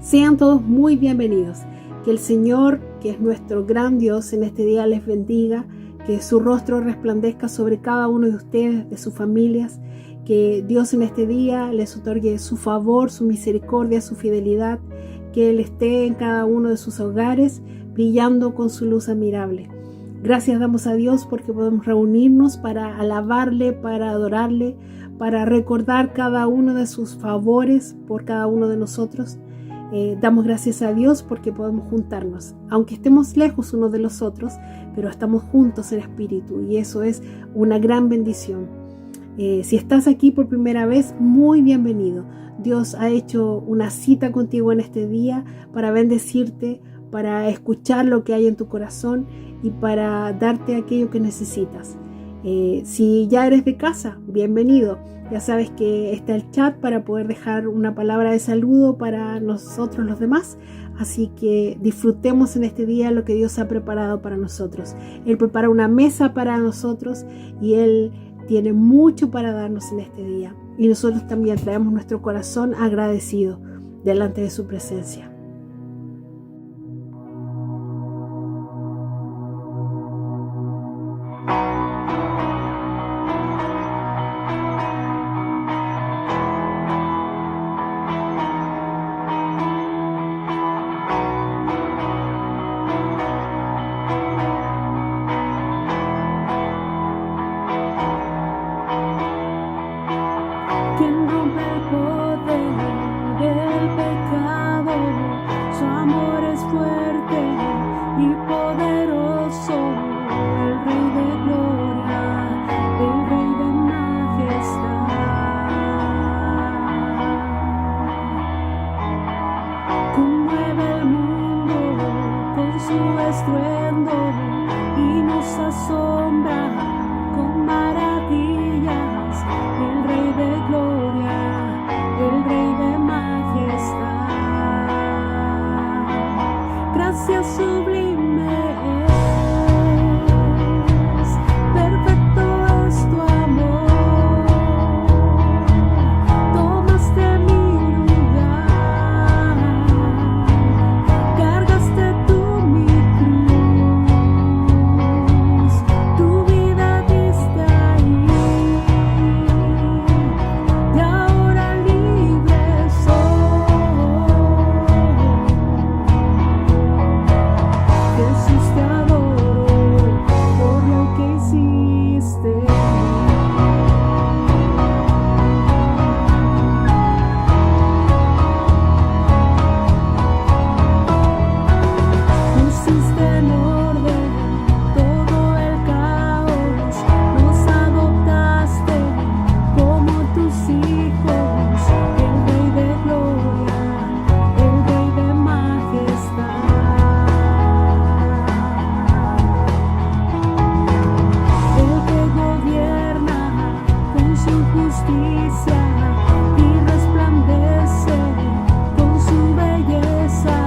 Sean todos muy bienvenidos. Que el Señor, que es nuestro gran Dios, en este día les bendiga, que su rostro resplandezca sobre cada uno de ustedes, de sus familias, que Dios en este día les otorgue su favor, su misericordia, su fidelidad, que Él esté en cada uno de sus hogares, brillando con su luz admirable. Gracias damos a Dios porque podemos reunirnos para alabarle, para adorarle, para recordar cada uno de sus favores por cada uno de nosotros. Damos gracias a Dios porque podemos juntarnos, aunque estemos lejos unos de los otros, pero estamos juntos en espíritu y eso es una gran bendición. Si estás aquí por primera vez, muy bienvenido. Dios ha hecho una cita contigo en este día para bendecirte, para escuchar lo que hay en tu corazón y para darte aquello que necesitas. Si ya eres de casa, bienvenido. Ya sabes que está el chat para poder dejar una palabra de saludo para nosotros los demás. Así que disfrutemos en este día lo que Dios ha preparado para nosotros. Él prepara una mesa para nosotros y Él tiene mucho para darnos en este día. Y nosotros también traemos nuestro corazón agradecido delante de su presencia. Quien rompe el poder del pecado, su amor es fuerte y poderoso. El Rey de gloria, el Rey de majestad. Conmueve el mundo con su estruendo y nos asombra con maravillas. El Rey de gloria, el Rey de majestad. Gracias sublime es, perfecto es tu amor. Tomaste mi lugar, cargaste tú mi cruz, tu vida diste ahí. Y ahora libre soy. Jesús, te adoro por lo que hiciste. Pusiste en orden todo el caos, nos adoptaste como tus hijos. El Rey de gloria, el Rey de majestad. El que gobierna con su justicia y resplandece con su belleza.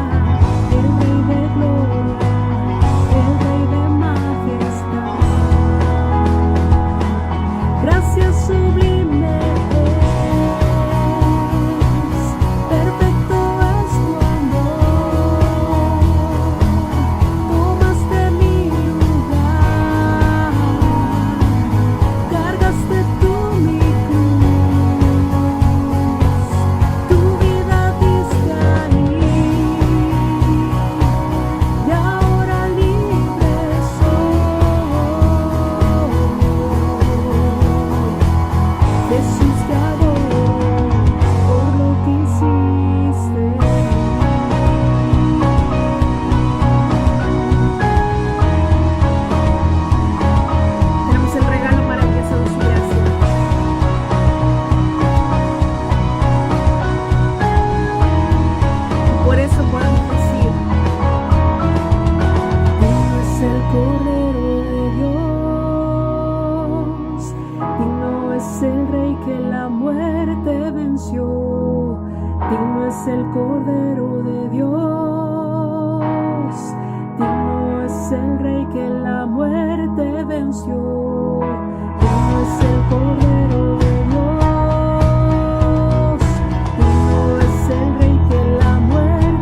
El Rey de gloria, el Rey de majestad. Gracias sublime es, perfecto es tu amor. Tomaste mi lugar, cargaste tú mi cruz, tu vida diste ahí. Y ahora libre soy. Jesús, te adoro por lo que hiciste. Tenemos el regalo maravilloso de su gracia. Y por eso podemos decir: Digno es el Cordero de Dios, digno es el Rey que la muerte venció, digno es el Cordero de Dios, digno es el Rey que la muerte venció, digno es el Cordero de Dios, digno es el Rey que la muerte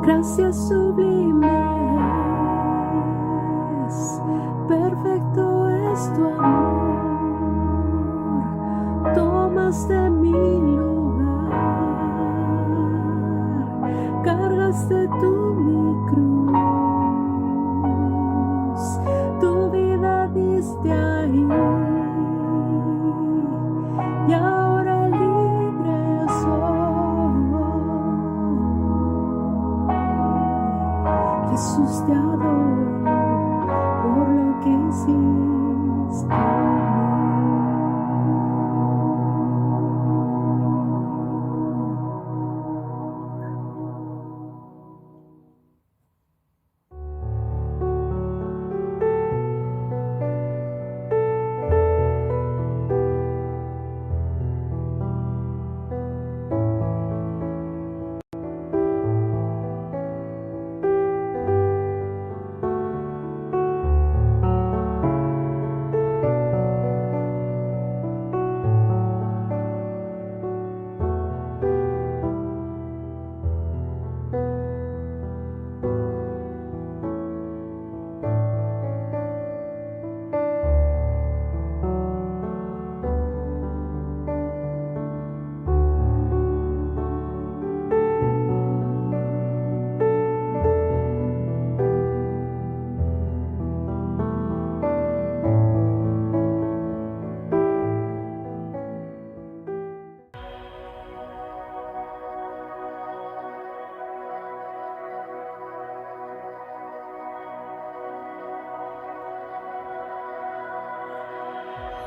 gracias sublimes, perfecto es tu amor, tomaste mi lugar, cargaste tú mi cruz, tu vida diste ahí, y ahora libre soy. Jesús, te adoro por lo que hiciste.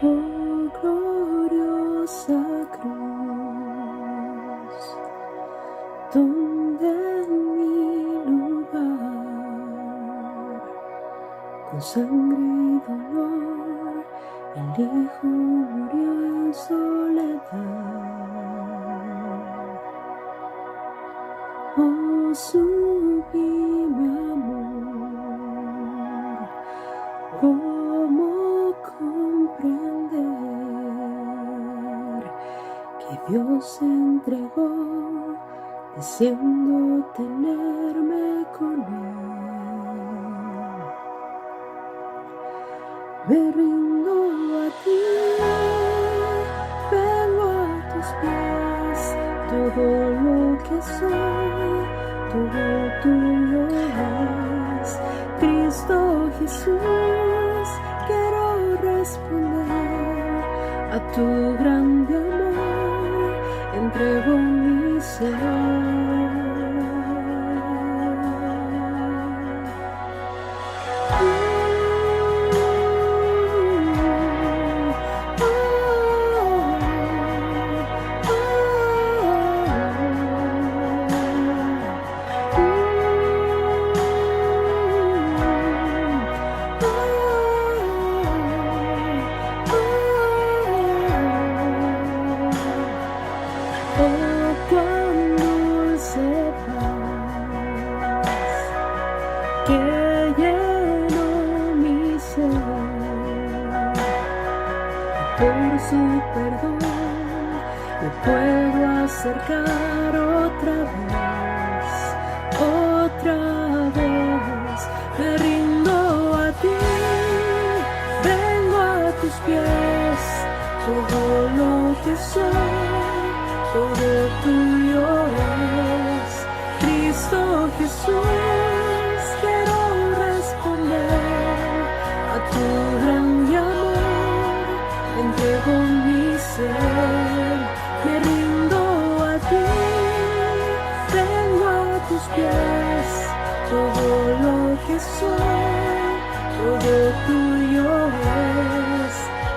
Oh gloriosa cruz, donde en mi lugar, con sangre y dolor, el Hijo murió en soledad. Oh sublime amor, ¿cómo comprender que Dios se entregó deseando tenerme con Él? Me rindo a ti, vengo a tus pies, todo lo que soy, todo tuyo es. Cristo Jesús, quiero responder a tu grande amor, entrego mi ser. Oh, cuán dulce paz que llenó mi ser. Por su perdón me puedo acercar otra vez. Me rindo a ti, vengo a tus pies, todo lo que soy, todo tuyo es. Cristo Jesús, quiero responder a tu grande amor, entrego mi ser. Me rindo a ti, vengo a tus pies, todo lo que soy, todo tuyo es.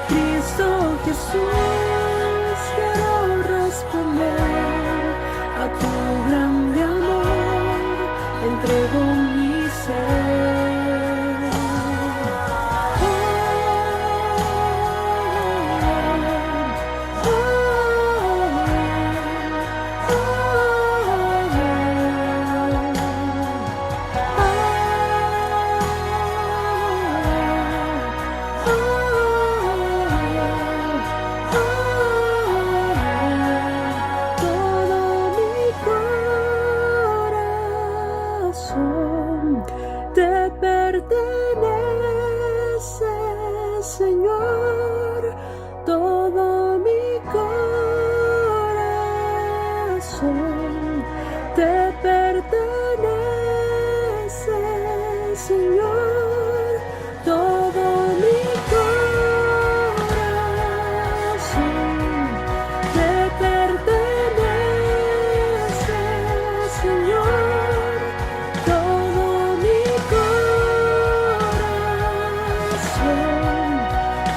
Cristo Jesús, quiero responder a tu grande amor, entrego mi ser. Oh, oh, oh, todo mi corazón corazón te pertenece, Señor, todo mi corazón te pertenece, Señor, todo mi corazón te pertenece, Señor, todo mi corazón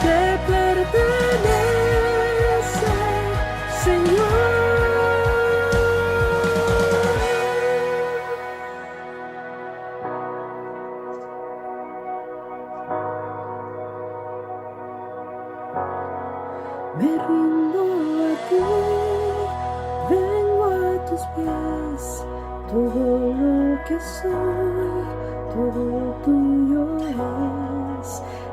te pertenece, Señor. Me rindo a ti, vengo a tus pies, todo lo que soy, todo tuyo es.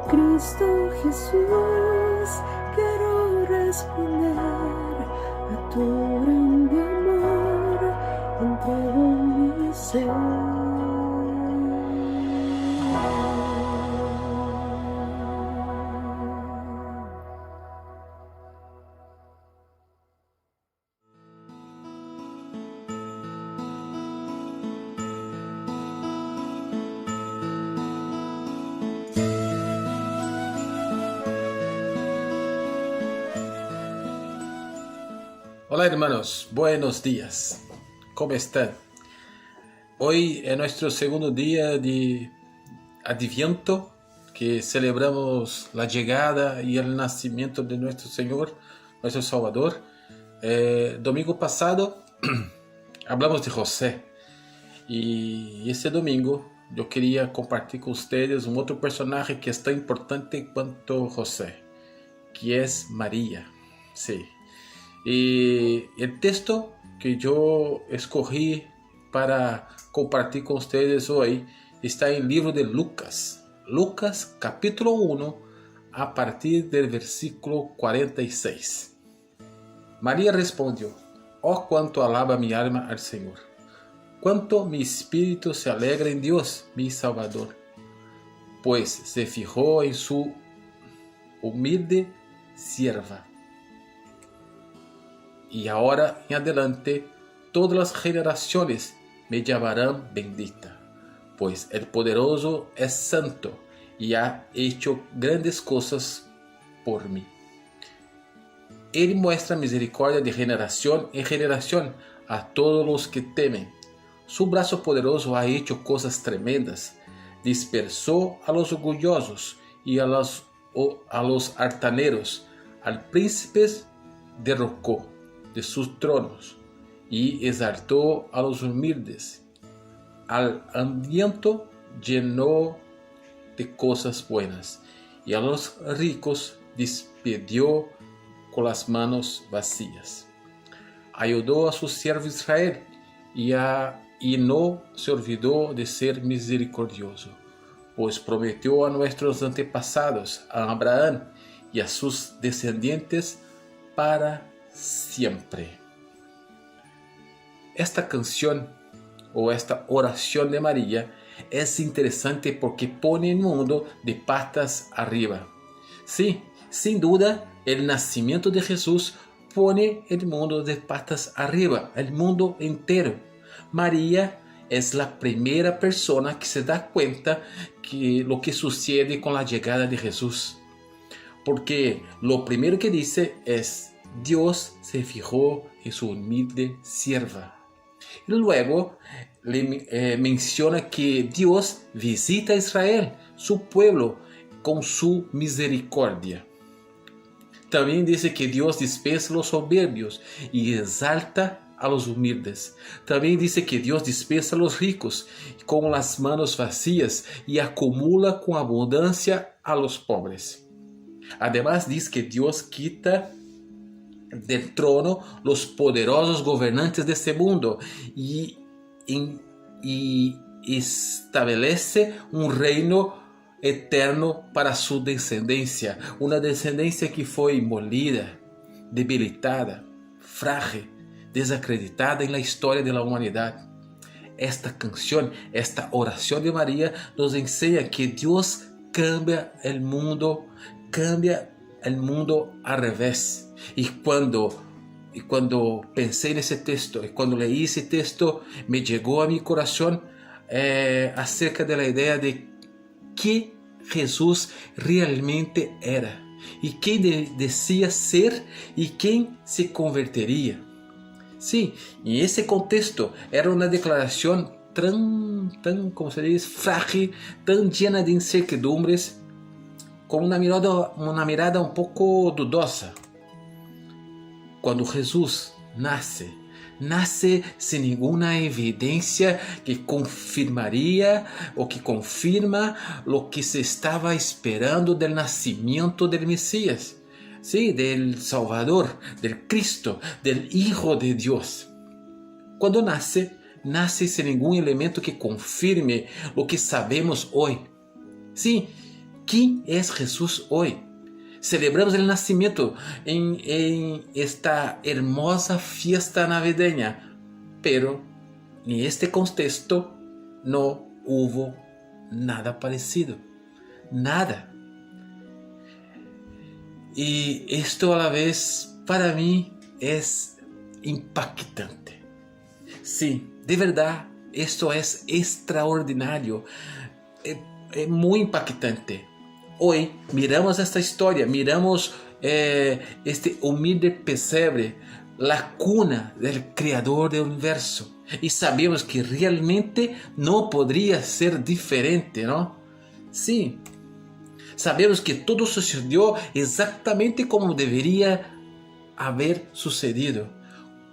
Cristo Jesús, quiero responder a tu grande amor, entrego mi ser. Hola hermanos, buenos días. ¿Cómo están? Hoy es nuestro segundo día de Adviento, que celebramos la llegada y el nacimiento de nuestro Señor, nuestro Salvador. Domingo pasado hablamos de José y este domingo yo quería compartir con ustedes un otro personaje que es tan importante cuanto José, que es María. Sí. Y el texto que yo escogí para compartir con ustedes hoy está en el libro de Lucas. Lucas capítulo 1 a partir del versículo 46. María respondió: Oh, cuánto alaba mi alma al Señor, cuánto mi espíritu se alegra en Dios mi Salvador, pues se fijó en su humilde sierva. Y ahora en adelante todas las generaciones me llamarán bendita, pues el poderoso es santo y ha hecho grandes cosas por mí. Él muestra misericordia de generación en generación a todos los que temen. Su brazo poderoso ha hecho cosas tremendas. Dispersó a los orgullosos y a los altaneros. Al príncipe derrocó de sus tronos y exaltó a los humildes. Al hambriento llenó de cosas buenas y a los ricos despidió con las manos vacías. Ayudó a su siervo Israel y no se olvidó de ser misericordioso, pues prometió a nuestros antepasados, a Abraham y a sus descendientes para siempre. Esta canción o esta oración de María es interesante porque pone el mundo de patas arriba. Sí, sin duda, el nacimiento de Jesús pone el mundo de patas arriba, el mundo entero. María es la primera persona que se da cuenta que lo que sucede con la llegada de Jesús. Porque lo primero que dice es: Dios se fijó en su humilde sierva. Y luego menciona que Dios visita a Israel, su pueblo, con su misericordia. También dice que Dios dispensa a los soberbios y exalta a los humildes. También dice que Dios dispensa a los ricos con las manos vacías y acumula con abundancia a los pobres. Además dice que Dios quita del trono los poderosos gobernantes de este mundo y establece un reino eterno para su descendencia, una descendencia que fue molida, debilitada, frágil, desacreditada en la historia de la humanidad. esta canción, esta oración de María nos enseña que Dios cambia el mundo al revés. Y cuando pensé en ese texto, y cuando leí ese texto, me llegó a mi corazón acerca de la idea de que Jesús realmente era, y quién decía ser y quién se convertiría. Sí, y ese contexto era una declaración tan, como se dice, frágil, tan llena de incertidumbres, con una mirada un poco dudosa. Cuando Jesús nace sin ninguna evidencia que confirmaría o que confirma lo que se estaba esperando del nacimiento del Mesías, sí, del Salvador, del Cristo, del Hijo de Dios. Cuando nace sin ningún elemento que confirme lo que sabemos hoy. Sí, ¿quién es Jesús hoy? Celebramos el nacimiento en esta hermosa fiesta navideña, pero en este contexto no hubo nada parecido, nada. Y esto a la vez para mí es impactante. Sí, de verdad, esto es extraordinario, es muy impactante. Hoy miramos esta historia, miramos este humilde pesebre, la cuna del creador del universo, y sabemos que realmente no podría ser diferente, ¿no? Sí, sabemos que todo sucedió exactamente como debería haber sucedido.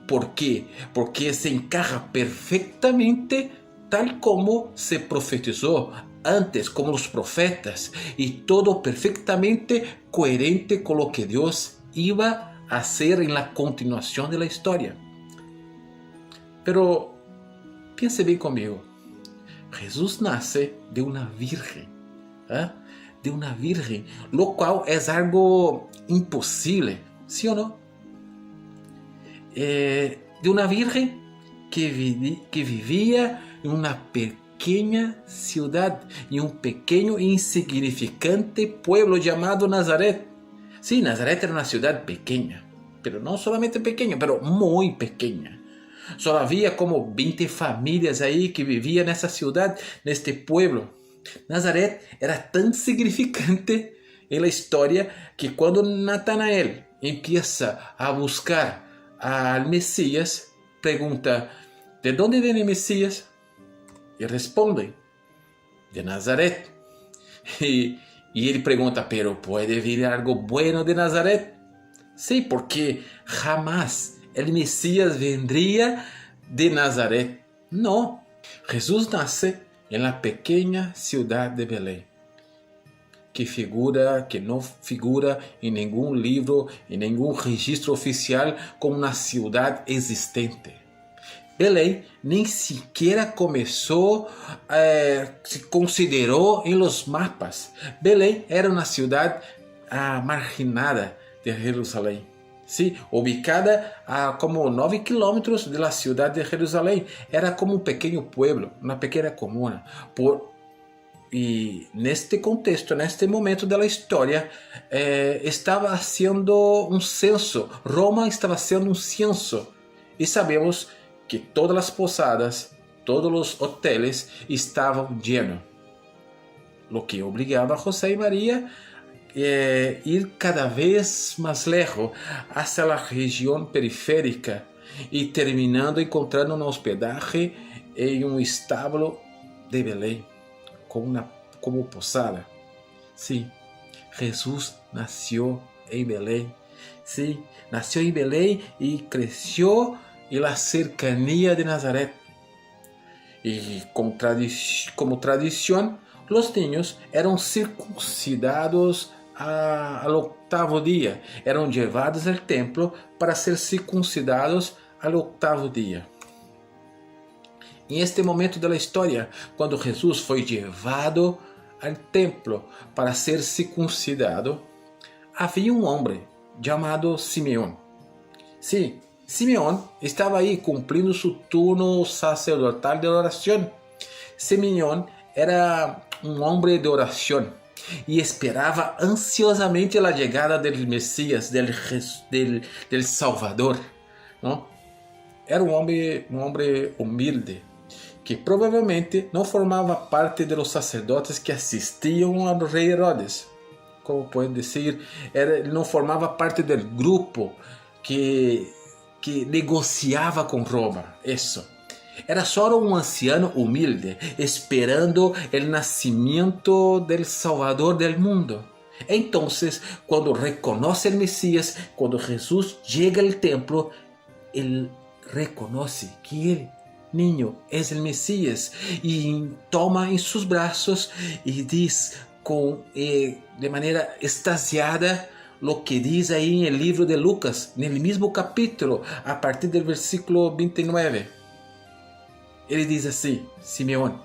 ¿Por qué? Porque se encaja perfectamente tal como se profetizó antes, como los profetas, y todo perfectamente coherente con lo que Dios iba a hacer en la continuación de la historia. Pero piense bien conmigo, Jesús nace de una virgen, de una virgen, lo cual es algo imposible, ¿sí o no? De una virgen que vivía en una pequeña ciudad, en un pequeño e insignificante pueblo llamado Nazaret. Sí, Nazaret era una ciudad pequeña, pero no solamente pequeña, pero muy pequeña. Solo había como 20 familias ahí que vivían en esa ciudad, en este pueblo. Nazaret era tan significante en la historia que cuando Natanael empieza a buscar al Mesías, pregunta: ¿de dónde viene el Mesías? Y responde: de Nazaret. Y él pregunta: ¿pero puede venir algo bueno de Nazaret? Sí, porque jamás el Mesías vendría de Nazaret. No, Jesús nace en la pequeña ciudad de Belén, que no figura en ningún libro, en ningún registro oficial como una ciudad existente. Belén ni siquiera se consideró en los mapas. Belén era una ciudad marginada de Jerusalén, ¿sí? Ubicada a como 9 kilómetros de la ciudad de Jerusalén. Era como un pequeño pueblo, una pequeña comuna. Y en este contexto, en este momento de la historia, estaba haciendo un censo. Roma estaba haciendo un censo. Y sabemos que todas las posadas, todos los hoteles estaban llenos. Lo que obligaba a José y María a ir cada vez más lejos hacia la región periférica y terminando encontrando un hospedaje en un establo de Belén, como posada. Sí, Jesús nació en Belén. Sí, nació en Belén y creció en la cercanía de Nazaret. Y como tradición, los niños eran circuncidados al 8º día. Eran llevados al templo para ser circuncidados al 8º día. En este momento de la historia, cuando Jesús fue llevado al templo para ser circuncidado, había un hombre llamado Simeón. Sí, Simeón estaba ahí cumpliendo su turno sacerdotal de oración. Simeón era un hombre de oración y esperaba ansiosamente la llegada del Mesías, del Salvador, ¿no? Era un hombre humilde, que provavelmente não formava parte de los sacerdotes que assistiam ao rei Herodes. Como podem dizer, ele não formava parte do grupo que negociava com Roma. Isso. Era só um anciano humilde, esperando o nascimento del Salvador del mundo. Então, quando reconoce o Messias, quando Jesus chega ao templo, ele reconoce que ele, niño, es el Mesías, y toma en sus brazos y dice de manera extasiada lo que dice ahí en el libro de Lucas, en el mismo capítulo, a partir del versículo 29. Él dice así: Simeón,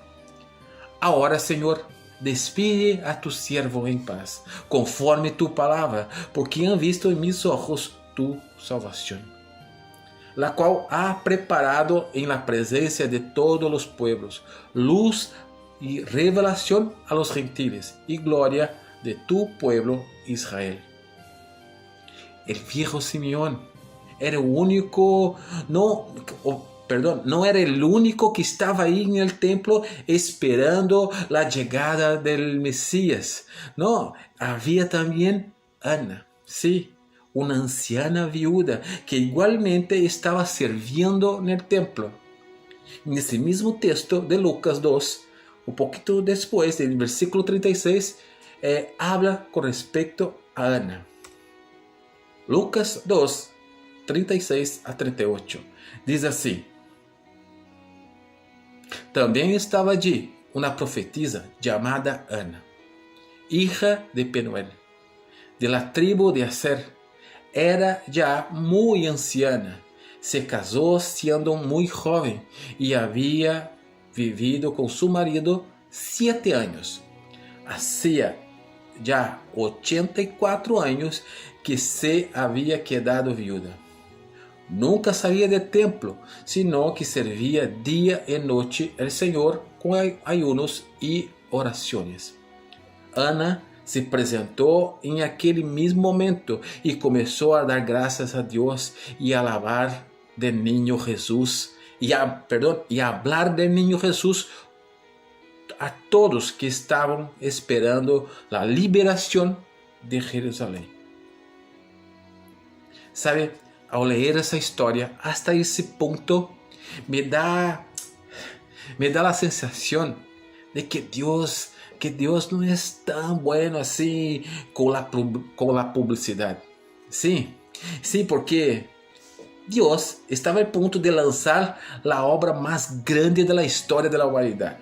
ahora, Señor, despide a tu siervo en paz, conforme tu palabra, porque han visto en mis ojos tu salvación, la cual ha preparado en la presencia de todos los pueblos, luz y revelación a los gentiles, y gloria de tu pueblo Israel. El viejo Simeón era el único, no era el único que estaba ahí en el templo esperando la llegada del Mesías. No, había también Ana, sí, una anciana viuda que igualmente estaba sirviendo en el templo. En ese mismo texto de Lucas 2, un poquito después del versículo 36, habla con respecto a Ana. Lucas 2, 36 a 38. Dice así: También estaba allí una profetisa llamada Ana, hija de Penuel, de la tribu de Aser. Era ya muy anciana, se casó siendo muy joven y había vivido con su marido 7 años. Hacía ya 84 años que se había quedado viuda. Nunca salía del templo, sino que servía día y noche al Señor con ayunos y oraciones. Ana se presentó en aquel mismo momento y comenzó a dar gracias a Dios y a alabar del niño Jesús, y a hablar del niño Jesús a todos que estaban esperando la liberación de Jerusalén. ¿Sabe? Ao leer essa história, hasta esse ponto, me dá a sensação de que Deus não é tão bueno assim com a publicidade. Sim, porque Deus estava a ponto de lançar a obra mais grande da história da humanidade.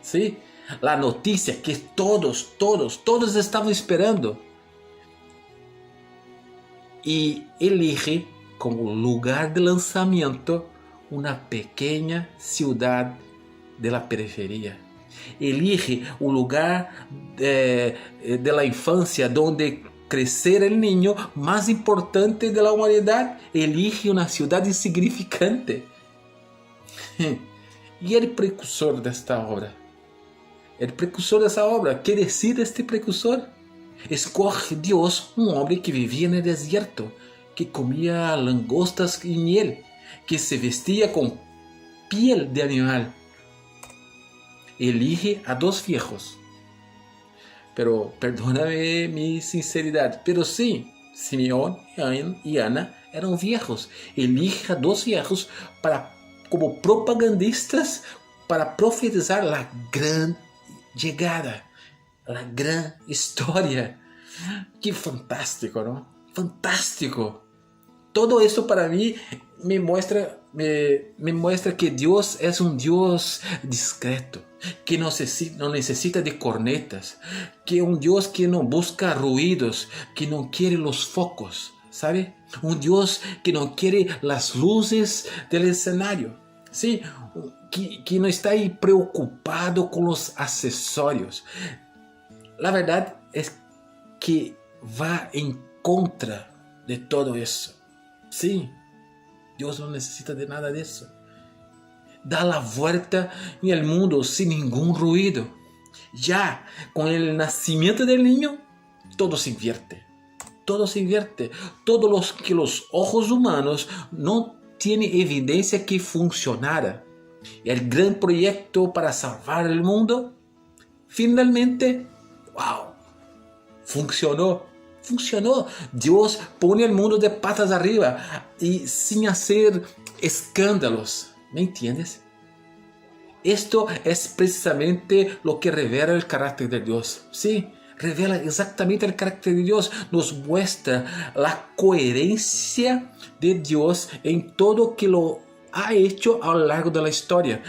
Sim, a notícia que todos estavam esperando. E elige como lugar de lançamento uma pequena cidade de la periferia. Elige um lugar de la infancia donde crecer el niño mais importante de la humanidade. Elige uma cidade insignificante. E el precursor desta obra. El precursor dessa obra, que decide este precursor? Escoge Deus um homem que vivia no deserto, que comia langostas e miel, que se vestia com piel de animal. Elige a 2 viejos. Pero perdóname mi sinceridade, pero sim, Simeón e Ana eram viejos. Elige a 2 viejos como propagandistas para profetizar a grande chegada, a grande história. Que fantástico, não? Fantástico. Todo isso para mim me mostra que Deus é um Deus discreto, que não necessita de cornetas, que é um Deus que não busca ruídos, que não quer os focos, sabe? Um Deus que não quer as luzes do cenário, sim? Que não está aí preocupado com os acessórios. A verdade é que vai em contra de todo isso. Sim, Dios no necesita de nada de eso. Da la vuelta en el mundo sin ningún ruido. Ya, con el nacimiento del niño, todo se invierte. Todo se invierte. Todo lo que los ojos humanos no tienen evidencia que funcionara. El gran proyecto para salvar el mundo, finalmente, wow, funcionó. Funcionó. Dios pone el mundo de patas arriba y sin hacer escándalos. ¿Me entiendes? Esto es precisamente lo que revela el carácter de Dios. Sí, revela exactamente el carácter de Dios. Nos muestra la coherencia de Dios en todo que lo ha hecho a lo largo de la historia,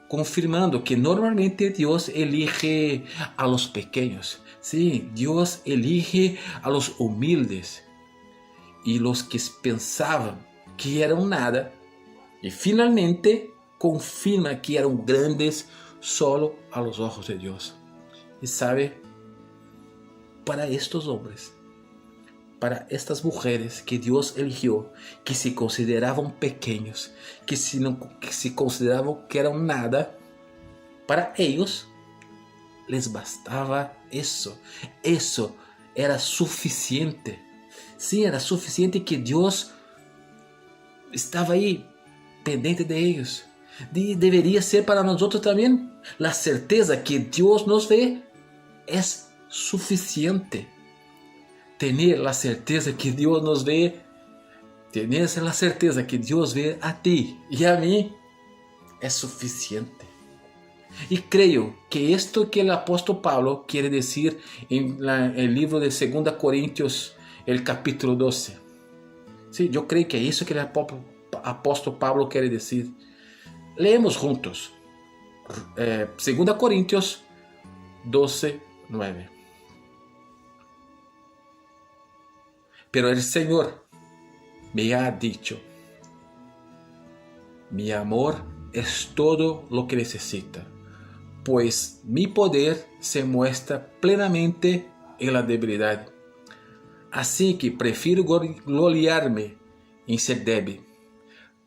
confirmando que normalmente Dios elige a los pequeños. Sí, Dios elige a los humildes y los que pensaban que eran nada, y finalmente confirma que eran grandes solo a los ojos de Dios. Y sabe, para estos hombres, para estas mujeres que Dios eligió, que se consideraban pequeños, que se consideraban que eran nada, para ellos les bastaba eso. Eso era suficiente. Sí, era suficiente que Dios estaba ahí, pendiente de ellos. Debería ser para nosotros también. La certeza que Dios nos ve es suficiente. Tener la certeza que Dios nos ve, tener la certeza que Dios ve a ti y a mí, es suficiente. Y creo que esto que el apóstol Pablo quiere decir en el libro de 2 Corintios, el capítulo 12. Sí, yo creo que es eso que el apóstol Pablo quiere decir. Leemos juntos. 2 Corintios 12, 9. Pero el Señor me ha dicho: mi amor es todo lo que necesita, pues mi poder se muestra plenamente en la debilidad. Así que prefiero gloriarme en ser débil,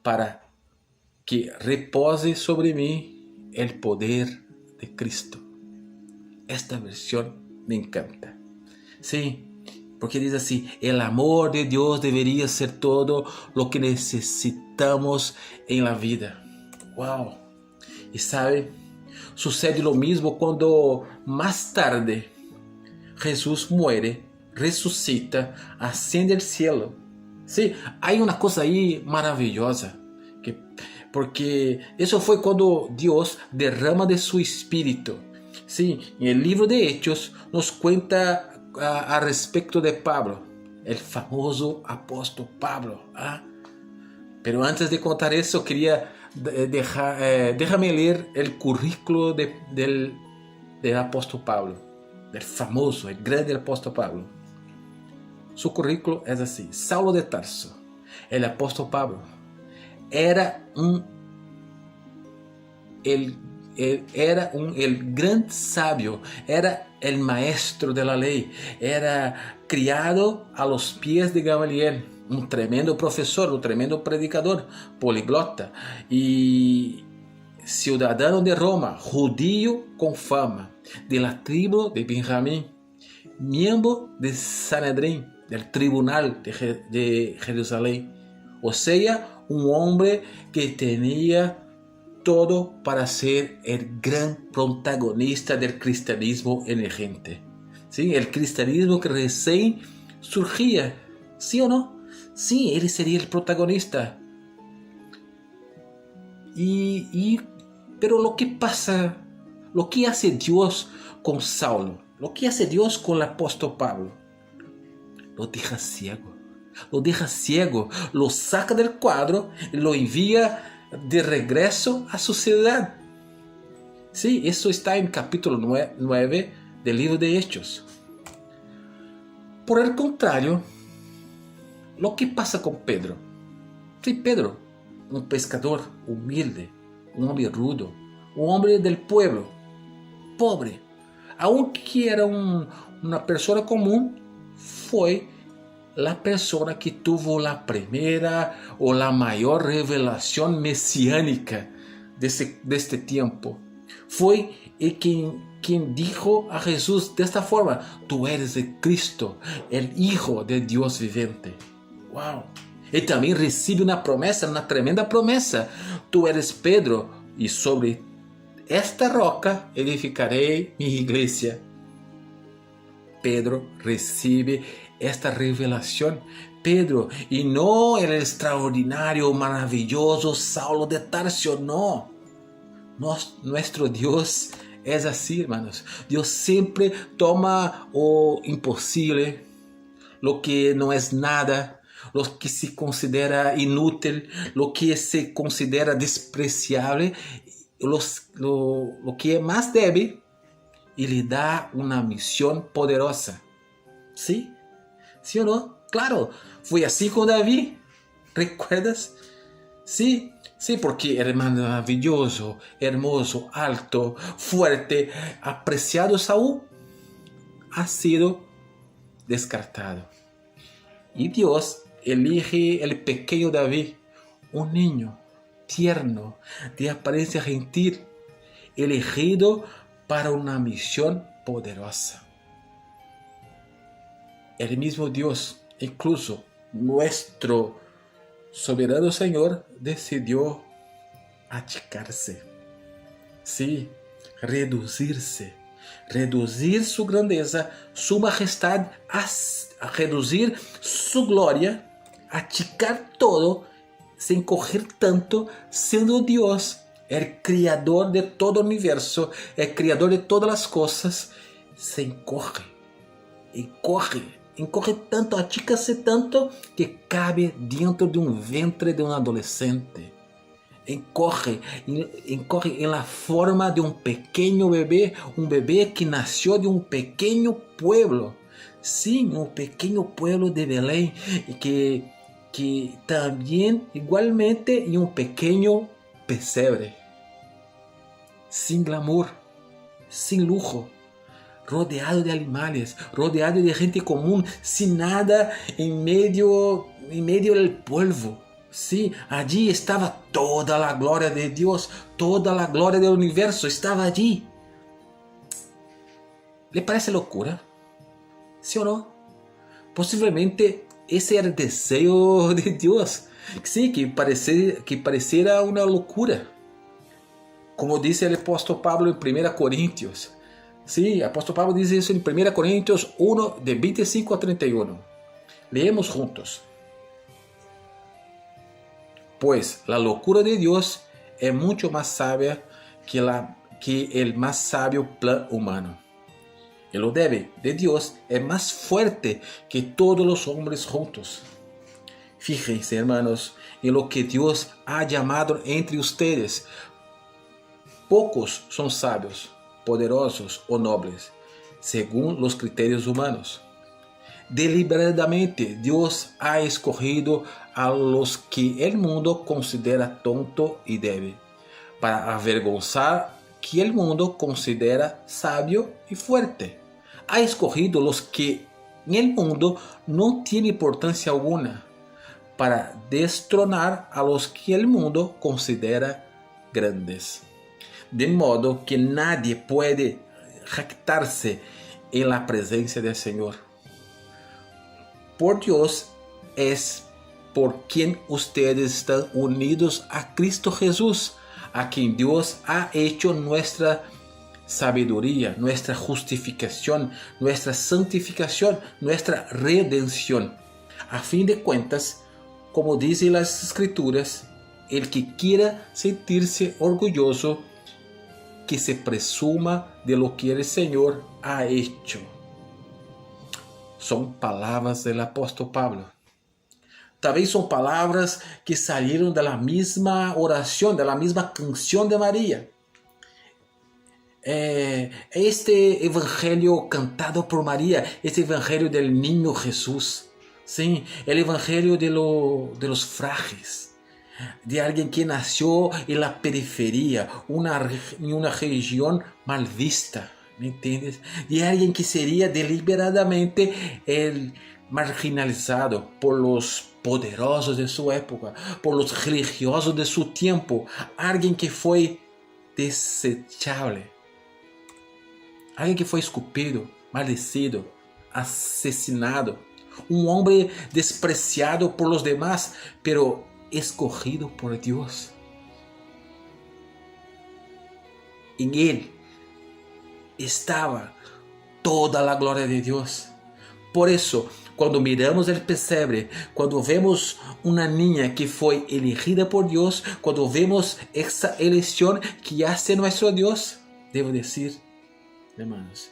para que repose sobre mí el poder de Cristo. Esta versión me encanta. Sí, porque dice así: el amor de Dios debería ser todo lo que necesitamos en la vida. Wow. Y sabe, sucede lo mismo cuando más tarde Jesús muere, resucita, asciende al cielo. Sí, hay una cosa ahí maravillosa, porque eso fue cuando Dios derrama de su espíritu. Sí, en el libro de Hechos nos cuenta a respecto de Pablo, el famoso apóstol Pablo. Pero antes de contar eso, quería déjame leer el currículo del apóstol Pablo, del famoso, el grande apóstol Pablo. Su currículo es así: Saulo de Tarso, el apóstol Pablo, era el gran sabio, era el maestro de la ley, era criado a los pies de Gamaliel, un tremendo profesor, un tremendo predicador, poliglota y ciudadano de Roma, judío con fama, de la tribu de Benjamín, miembro de Sanedrín, del tribunal de Jerusalén. O sea, un hombre que tenía todo para ser el gran protagonista del cristianismo emergente. ¿Sí? El cristianismo que recién surgía. ¿Sí o no? Sí, él sería el protagonista. Pero lo que pasa, lo que hace Dios con Saulo, lo que hace Dios con el apóstol Pablo, lo deja ciego. Lo saca del cuadro y lo envía de regreso a su ciudad. Sí, eso está en capítulo 9 del libro de Hechos. Por el contrario, lo que pasa con Pedro. Sí, Pedro, un pescador humilde, un hombre rudo, un hombre del pueblo, pobre, aunque era una persona común, fue la persona que tuvo la primera o la mayor revelación mesiánica de este tiempo. Fue quien dijo a Jesús de esta forma: tú eres el Cristo, el Hijo de Dios viviente. ¡Wow! Y también recibe una promesa, una tremenda promesa: tú eres Pedro, y sobre esta roca edificaré mi iglesia. Pedro recibe esta revelación. Pedro, y no el extraordinario, maravilloso Saulo de Tarso, no. Nuestro Dios es así, hermanos. Dios siempre toma lo imposible, lo que no es nada, lo que se considera inútil, lo que se considera despreciable, lo que es más débil, y le da una misión poderosa. ¿Sí? ¿Sí o no? Claro, fue así con David. ¿Recuerdas? Sí, sí, porque era maravilloso, hermoso, alto, fuerte, apreciado. Saúl ha sido descartado. Y Dios elige el pequeño David, un niño tierno, de apariencia gentil, elegido para una misión poderosa. El mismo Dios, incluso nuestro soberano Señor, decidió achicarse. Sí, reducirse, reducir su grandeza, su majestad, a reducir su gloria, achicar todo, se encoger tanto, siendo Dios, el creador de todo el universo, el creador de todas las cosas, se encoge tanto, achícase tanto que cabe dentro de un vientre de un adolescente. Encoge en la forma de un pequeño bebé, un bebé que nació de un pequeño pueblo. Sí, un pequeño pueblo de Belén, que también igualmente en un pequeño pesebre, sin glamour, sin lujo, rodeado de animales, rodeado de gente común, sin nada en medio del polvo. Sí, allí estaba toda la gloria de Dios, toda la gloria del universo estaba allí. ¿Le parece locura? ¿Sí o no? Posiblemente ese era el deseo de Dios. Sí, que pareciera una locura. Como dice el apóstol Pablo en 1 Corintios. Sí, el apóstol Pablo dice eso en 1 Corintios 1, de 25 a 31. Leemos juntos. Pues la locura de Dios es mucho más sabia que el más sabio plan humano. Y lo débil de Dios es más fuerte que todos los hombres juntos. Fíjense, hermanos, en lo que Dios ha llamado entre ustedes. Pocos son sabios, poderosos o nobles, según los criterios humanos. Deliberadamente Dios ha escogido a los que el mundo considera tonto y débil, para avergonzar que el mundo considera sabio y fuerte. Ha escogido los que en el mundo no tienen importancia alguna, para destronar a los que el mundo considera grandes. De modo que nadie puede jactarse en la presencia del Señor. Por Dios es por quien ustedes están unidos a Cristo Jesús, a quien Dios ha hecho nuestra sabiduría, nuestra justificación, nuestra santificación, nuestra redención. A fin de cuentas, como dicen las Escrituras, el que quiera sentirse orgulloso, que se presuma de lo que el Señor ha hecho. Son palabras del apóstol Pablo. También son palabras que salieron de la misma oración, de la misma canción de María. Este evangelio cantado por María, este evangelio del niño Jesús, ¿sí? El evangelio de los frágiles, de alguien que nació en la periferia, en una región mal vista, ¿me entiendes? De alguien que sería deliberadamente el marginalizado por los poderosos de su época, por los religiosos de su tiempo, alguien que fue desechable, alguien que fue escupido, maldecido, asesinado, un hombre despreciado por los demás, pero escogido por Dios. En él estaba toda la gloria de Dios. Por eso, cuando miramos el pesebre, cuando vemos una niña que fue elegida por Dios, cuando vemos esa elección que hace nuestro Dios, debo decir, hermanos,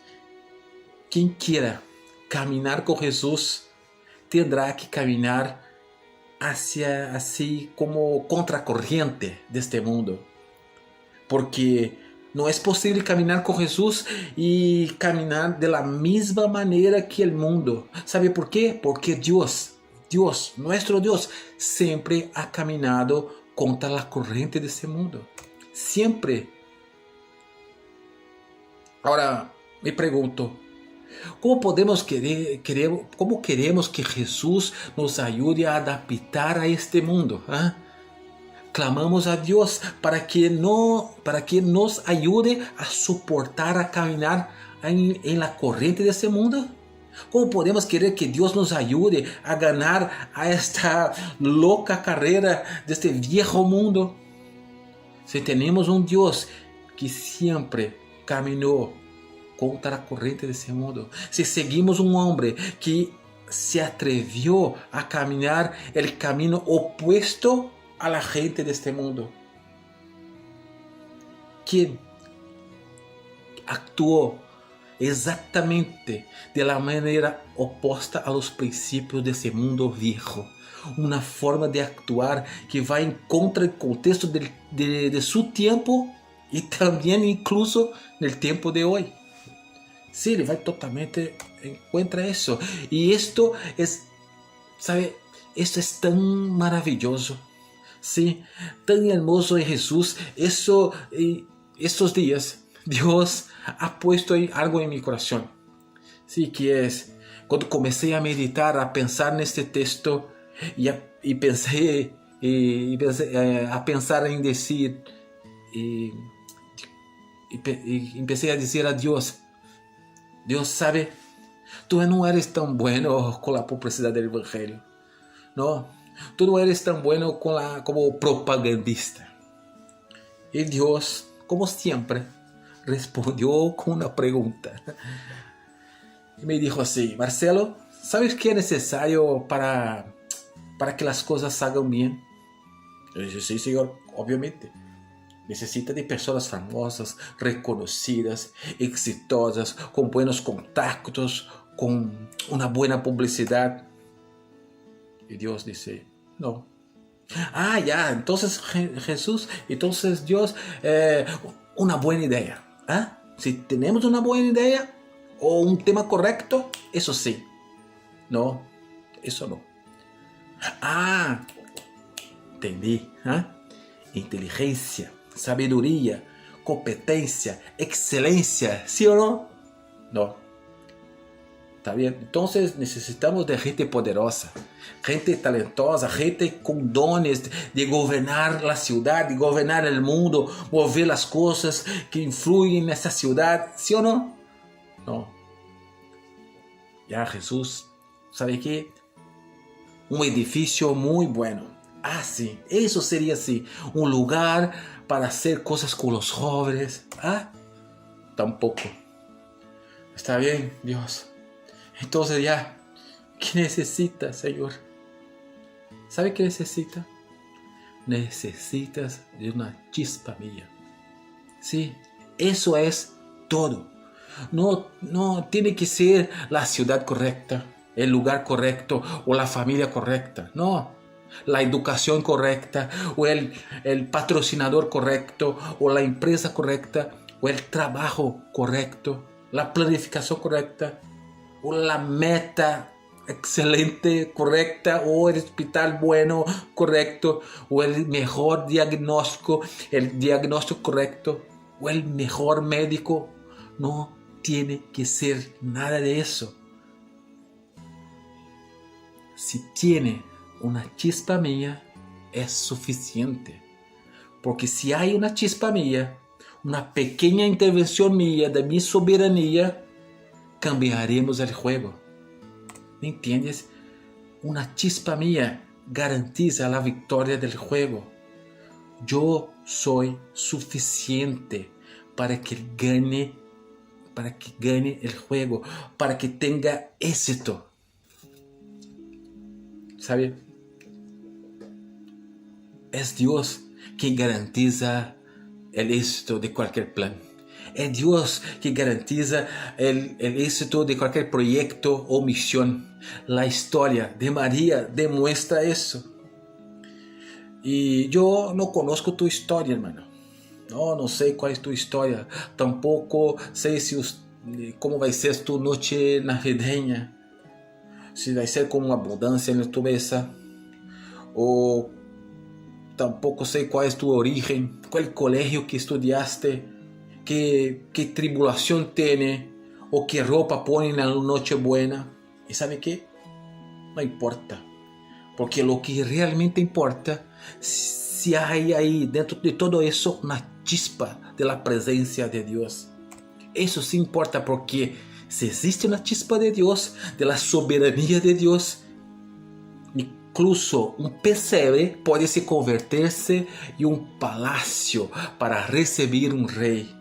quien quiera caminar con Jesús tendrá que caminar hacia así como contracorriente de este mundo, porque no es posible caminar con Jesús y caminar de la misma manera que el mundo. ¿Sabe por qué? Porque Dios, nuestro Dios, siempre ha caminado contra la corriente de este mundo. Siempre. Ahora me pregunto, ¿cómo queremos que Jesús nos ayude a adaptar a este mundo? Clamamos a Dios para que nos ayude a soportar, a caminar en la corriente de este mundo. ¿Cómo podemos querer que Dios nos ayude a ganar a esta loca carrera de este viejo mundo? Si tenemos un Dios que siempre caminó contra la corriente de ese mundo, si seguimos un hombre que se atrevió a caminar el camino opuesto a la gente de este mundo, quien actuó exactamente de la manera opuesta a los principios de ese mundo viejo, una forma de actuar que va en contra del contexto de su tiempo y también incluso del tiempo de hoy. Sí, le va totalmente en contra de eso. Y esto es, ¿sabe? Esto es tan maravilloso. Sí, tan hermoso en Jesús. Estos días Dios ha puesto algo en mi corazón. Sí, que es cuando comencé a meditar, a pensar en este texto y a pensar en decir y empecé a decir a Dios, sabe, tú no eres tan bueno con la publicidad del Evangelio. No, tú no eres tan bueno como propagandista. Y Dios, como siempre, respondió con una pregunta. Y me dijo así, Marcelo, ¿sabes qué es necesario para que las cosas salgan bien? Yo dije, sí, señor, obviamente. Necesita de personas famosas, reconocidas, exitosas, con buenos contactos, con una buena publicidad. Y Dios dice, no. Ya, entonces Jesús, entonces Dios, una buena idea. Si tenemos una buena idea o un tema correcto, eso sí. No, eso no. Entendí. Inteligencia, sabiduría, competencia, excelencia, ¿sí o no? No. ¿Está bien? Entonces necesitamos de gente poderosa, gente talentosa, gente con dones de gobernar la ciudad, de gobernar el mundo, mover las cosas que influyen en esa ciudad, ¿sí o no? No. Ya Jesús, ¿sabe qué? Un edificio muy bueno. Sí, eso sería así, un lugar para hacer cosas con los jóvenes. Tampoco. Está bien, Dios. Entonces ya, ¿qué necesita, Señor? ¿Sabe qué necesita? Necesitas de una chispa mía. Sí, eso es todo. No tiene que ser la ciudad correcta, el lugar correcto o la familia correcta. No. La educación correcta o el patrocinador correcto o la empresa correcta o el trabajo correcto, la planificación correcta o la meta excelente correcta o el hospital bueno correcto o el mejor diagnóstico, el diagnóstico correcto o el mejor médico. No tiene que ser nada de eso. si tiene una chispa mía, es suficiente. Porque si hay una chispa mía, una pequeña intervención mía, de mi soberanía, cambiaremos el juego. ¿Me entiendes? Una chispa mía garantiza la victoria del juego. Yo soy suficiente para que gane el juego, para que tenga éxito. ¿Sabe? Es Dios quien garantiza el éxito de cualquier plan. Es Dios que garantiza el éxito de cualquier proyecto o misión. La historia de María demuestra eso. Y yo no conozco tu historia, hermano. No sé cuál es tu historia. Tampoco sé cómo va a ser tu noche navideña. Si va a ser con abundancia en tu mesa. O tampoco sé cuál es tu origen, cuál colegio que estudiaste, qué tribulación tiene, o qué ropa pone en la noche buena. ¿Y sabe qué? No importa. Porque lo que realmente importa, si hay ahí dentro de todo eso una chispa de la presencia de Dios. Eso sí importa, porque si existe una chispa de Dios, de la soberanía de Dios, incluso un pesebre puede se convertirse en un palacio para recibir un rey.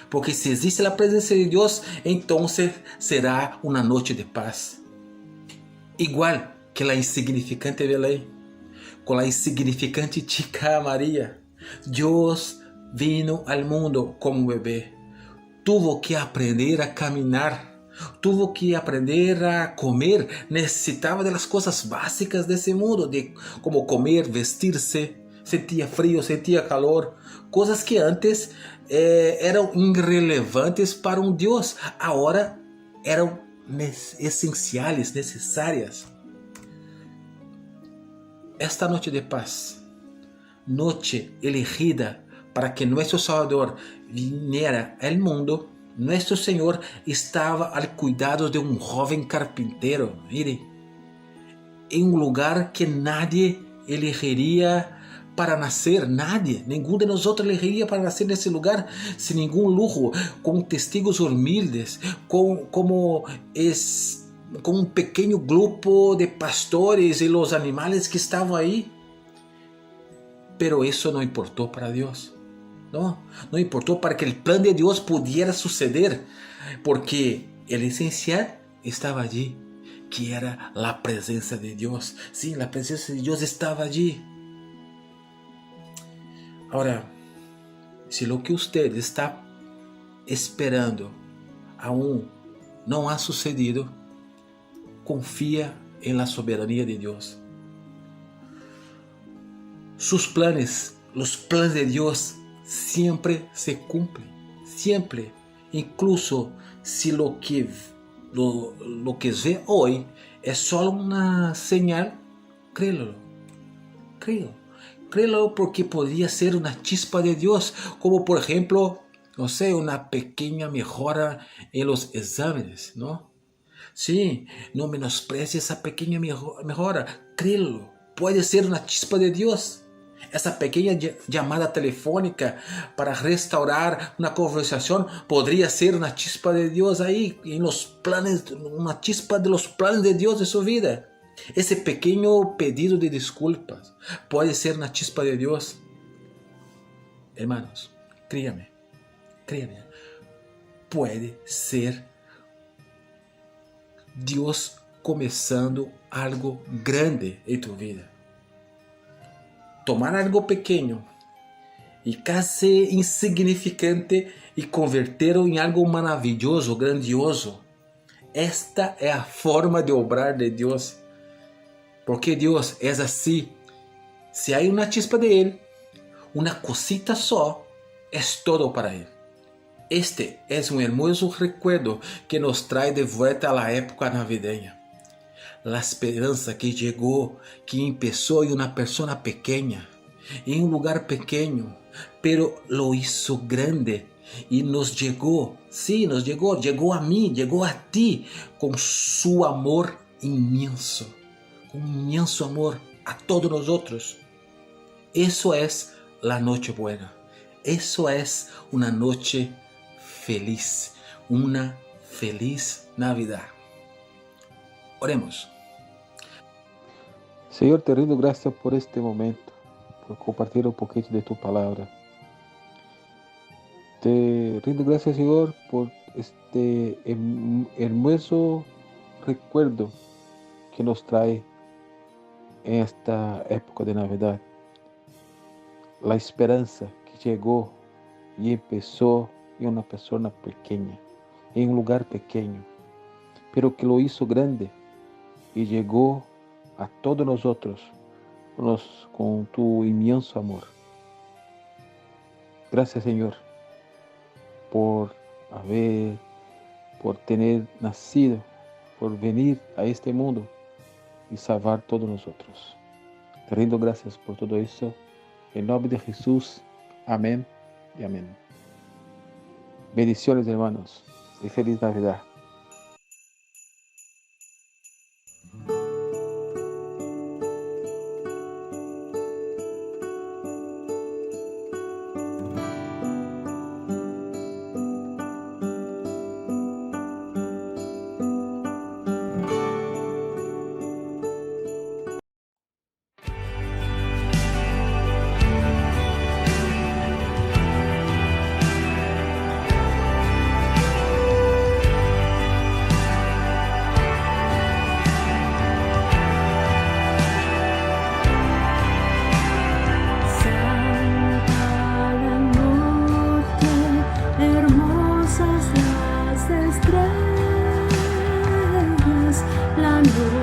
Porque si existe la presencia de Dios, entonces será una noche de paz. Igual que la insignificante Belén, con la insignificante chica María, Dios vino al mundo como un bebé. Tuvo que aprender a caminar, tuvo que aprender a comer, necesitaba de las cosas básicas de ese mundo, de como comer, vestirse, sentía frío, sentía calor, cosas que antes eran irrelevantes para un Dios, ahora eran esenciales, necesarias. Esta noche de paz, noche elegida para que nuestro Salvador viniera al mundo, nuestro Señor estaba al cuidado de un joven carpintero, mire, en un lugar que nadie elegiría para nacer, ninguno de nosotros elegiría para nacer en ese lugar sin ningún lujo, con testigos humildes, con un pequeño grupo de pastores y los animales que estaban ahí. Pero eso no importó para Dios. No importó para que el plan de Dios pudiera suceder, porque el esencial estaba allí, que era la presencia de Dios. Sí, la presencia de Dios estaba allí. Ahora, si lo que usted está esperando aún no ha sucedido, confía en la soberanía de Dios. Sus planes, los planes de Dios siempre se cumplen, siempre. Incluso si lo que ve hoy es solo una señal, créelo. Créelo, porque podría ser una chispa de Dios, como por ejemplo, no sé, una pequeña mejora en los exámenes, ¿no? Sí, no menosprecie esa pequeña mejora, créelo, puede ser una chispa de Dios. Esa pequeña llamada telefónica para restaurar una conversación podría ser una chispa de Dios ahí, en los planes, una chispa de los planes de Dios de su vida. Ese pequeño pedido de disculpas puede ser una chispa de Dios. Hermanos, créame, puede ser Dios comenzando algo grande en tu vida. Tomar algo pequeño y casi insignificante y convertirlo en algo maravilloso, grandioso. Esta es la forma de obrar de Dios. Porque Dios es así. Si hay una chispa de Él, una cosita só, es todo para Él. Este es un hermoso recuerdo que nos trae de vuelta a la época navideña. La esperanza que llegó, que empezó en una persona pequeña, en un lugar pequeño, pero lo hizo grande y nos llegó, sí, llegó a mí, llegó a ti, con su amor inmenso, un inmenso amor a todos nosotros. Eso es la noche buena. Eso es una noche feliz. Una feliz Navidad. Oremos. Señor, te rindo gracias por este momento, por compartir un poquito de tu palabra. Te rindo gracias, Señor, por este hermoso recuerdo que nos trae en esta época de Navidad. La esperanza que llegó y empezó en una persona pequeña, en un lugar pequeño, pero que lo hizo grande y llegó a todos nosotros con tu inmenso amor. Gracias, Señor, por tener nacido, por venir a este mundo y salvar a todos nosotros. Te rindo gracias por todo eso. En nombre de Jesús. Amén y amén. Bendiciones, hermanos, y feliz Navidad. La noche